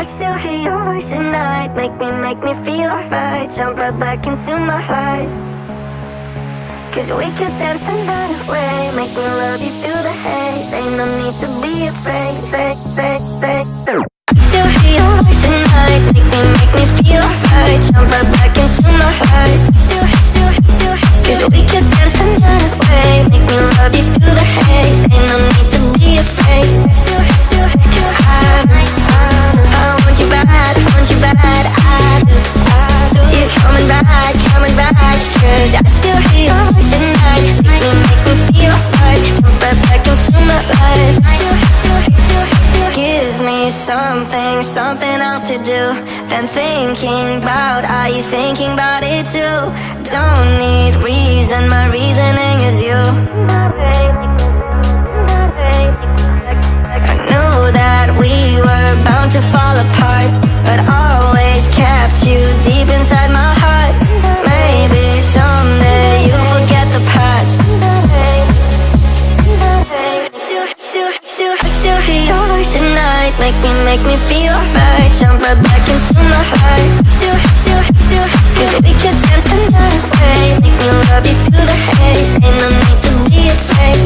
I still hear your voice at night. Make me feel alright. Jump right back into my life. Cause we could dance the night away. Make me love you through the haze. Ain't no need to be afraid. I still hear your voice at night. Make me feel alright. Jump right back into my life. Cause we could dance the night away. Make me love you through the haze. Ain't no need to be afraid. I want you bad, I do. You're coming back, cause I still hear your voice at night. Make me feel right. Jump right back into my life. Give me something else to do than thinking about. Are you thinking about it too? Don't need reason, my reasoning is you. I knew that we were bound to fall apart, but always kept you deep inside my heart. Maybe someday you'll forget the past. I still hear your voice at night. Make me feel alright. Jump right back into my life. Cause we could dance the night away. Make me love you through the haze. Ain't no need to be afraid.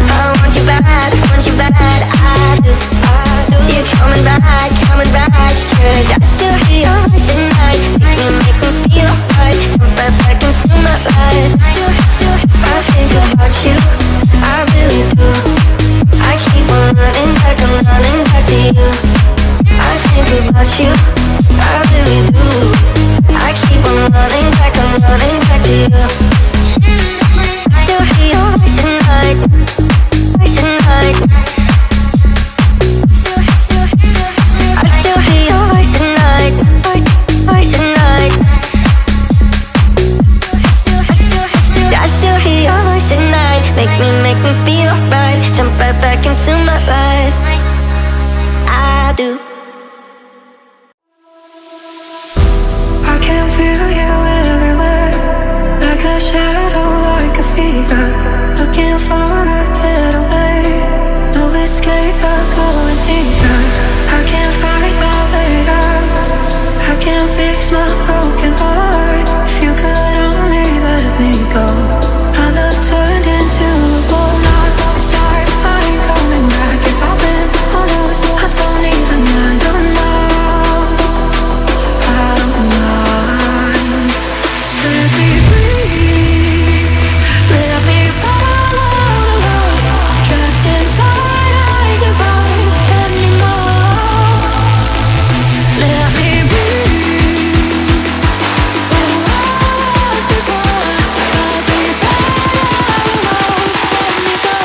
I want you bad, I do. You're coming back, cause I still hear your voice at night. Make me feel alright. Jump right back into my life. I think about you, I really do. I keep on running back, I'm running back to you. I think about you, I really do. I keep on running back, I'm running back to you. Still hear your voice at night, voice at night. I still hear your voice at night, voice at night. I still hear your voice at night. Make me feel right. Jump right back into my life. I do. I can feel you everywhere, like a shadow, like a fever. Looking for a getaway, no escape, I'm going deeper. I can't fight my way out. I can't fix my broken heart. If you could only let me go, our love turned into a ball. Not this time, I ain't coming back. If I win or lose, I don't even mind. Oh no, I don't mind. Set me free, let me follow the road. Trapped inside, I can't fight anymore. Let me be who I was before. I'll be better alone. Let me go.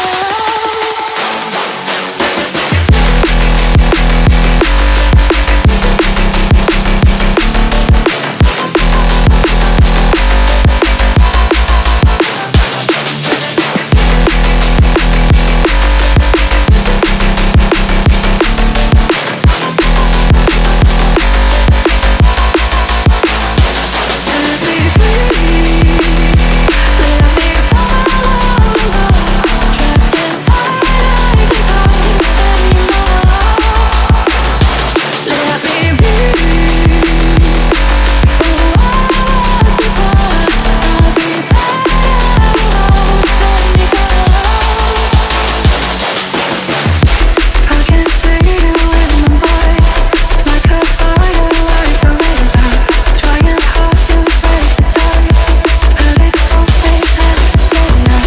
Set me free, let me follow the road. Trapped inside, I can't fight anymore. Let me be who I was before. I'll be better alone. Let me go. I can see you in my mind, like a fire, like a river. Trying hard to break the tie, but it holds me and it's better.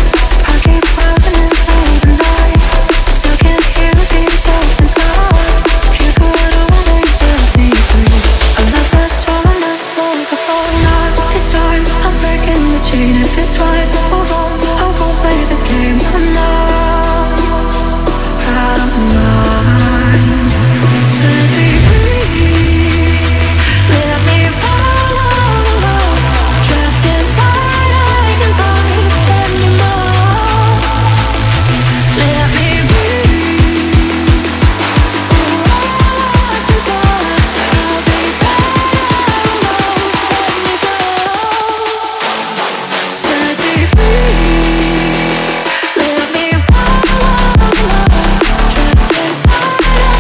I keep running through the night, still can't hear these open skies. If you could only set me free, I'll never swallow us both apart. Not this time, I'm breaking the chain. If it's right or wrong, I won't play the game. Oh no, I don't mind. Set me free, let me follow the road. Trapped inside, I can't fight anymore. Let me be who I was before. I'll be better alone. Let me go. Set me free, let me follow the road. Trapped inside, I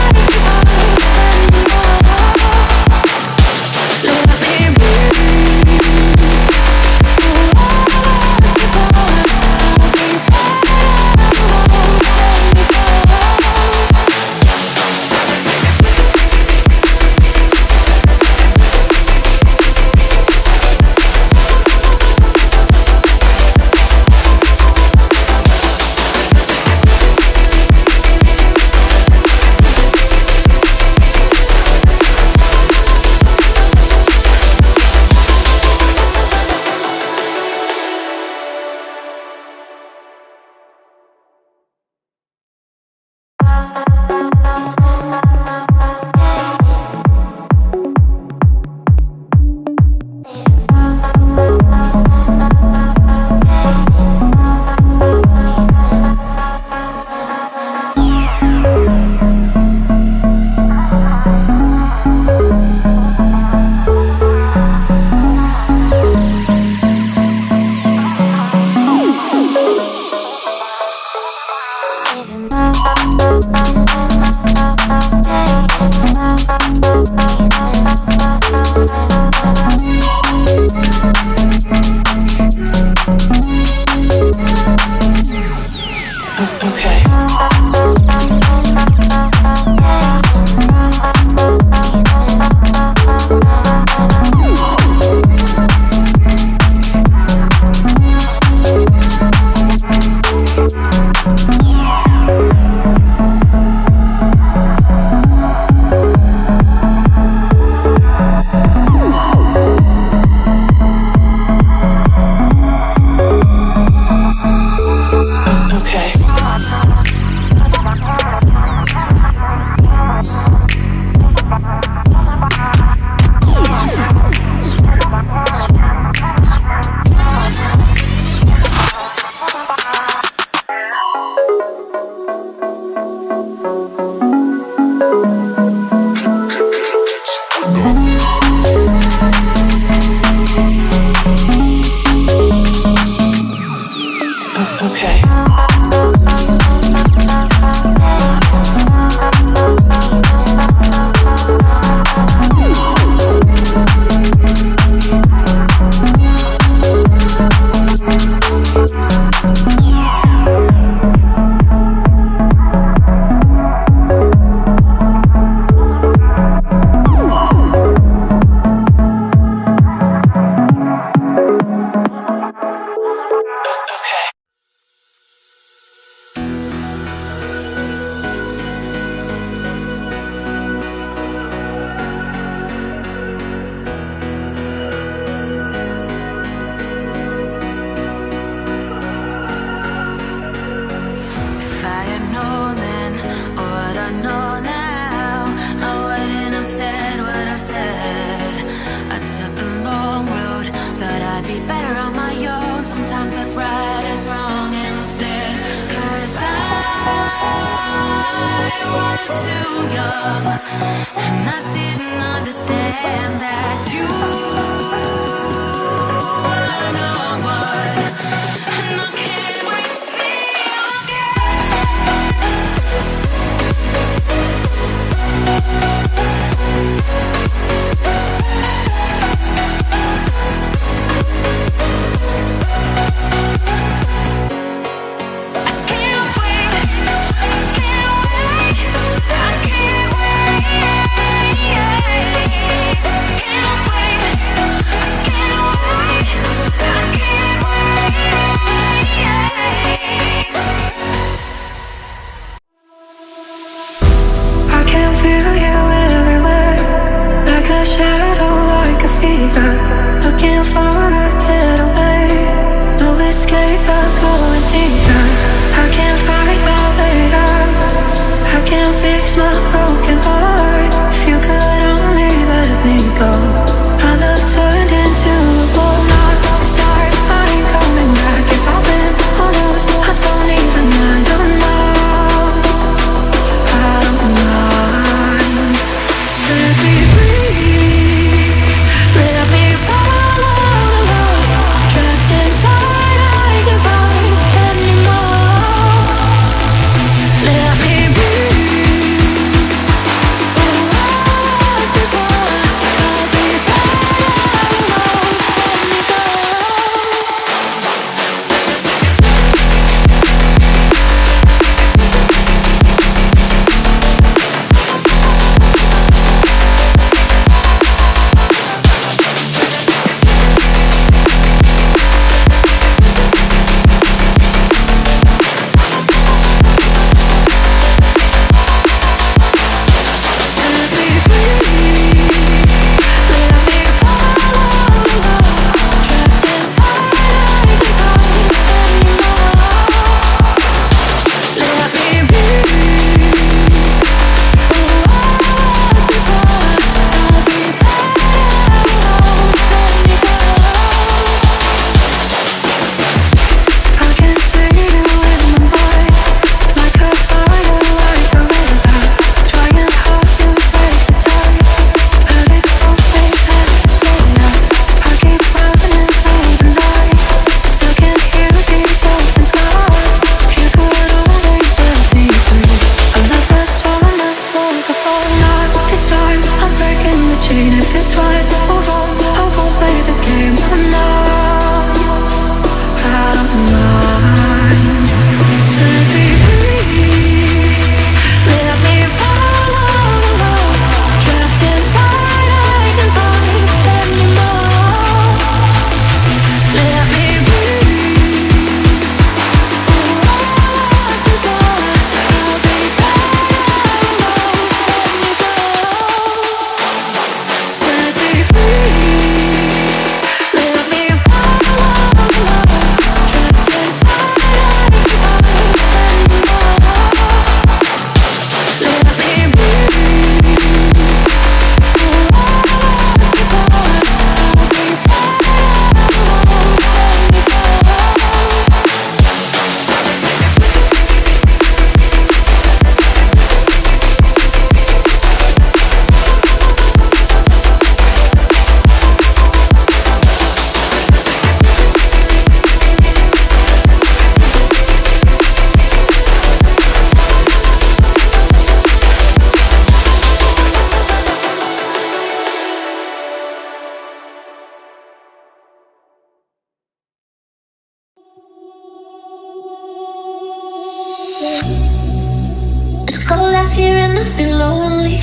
here and I feel lonely.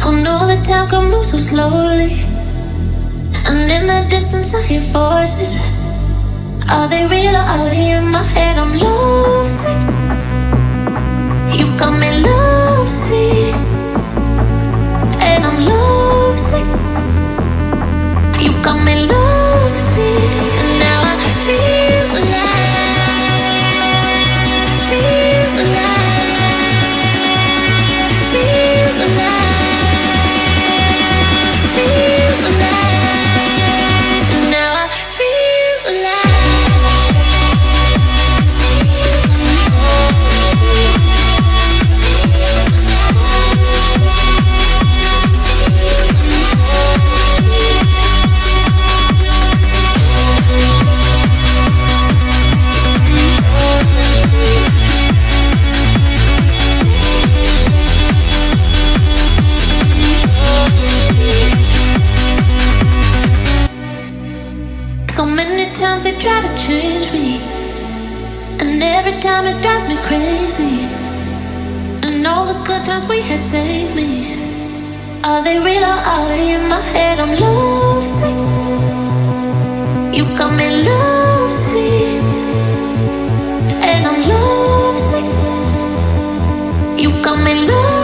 Oh no, the time can move so slowly. And in the distance I hear voices. Are they real or are they in my head? I'm lovesick. You got me lovesick. And I'm lovesick. You got me lovesick. And now I feel alive. Feel alive. Feel alive. Feel alive. And now I feel alive. So many times they try to change me, and every time it drives me crazy. And all the good times we had saved me. Are they real or are they in my head? I'm lovesick. You got me lovesick. And I'm lovesick. You got me lovesick.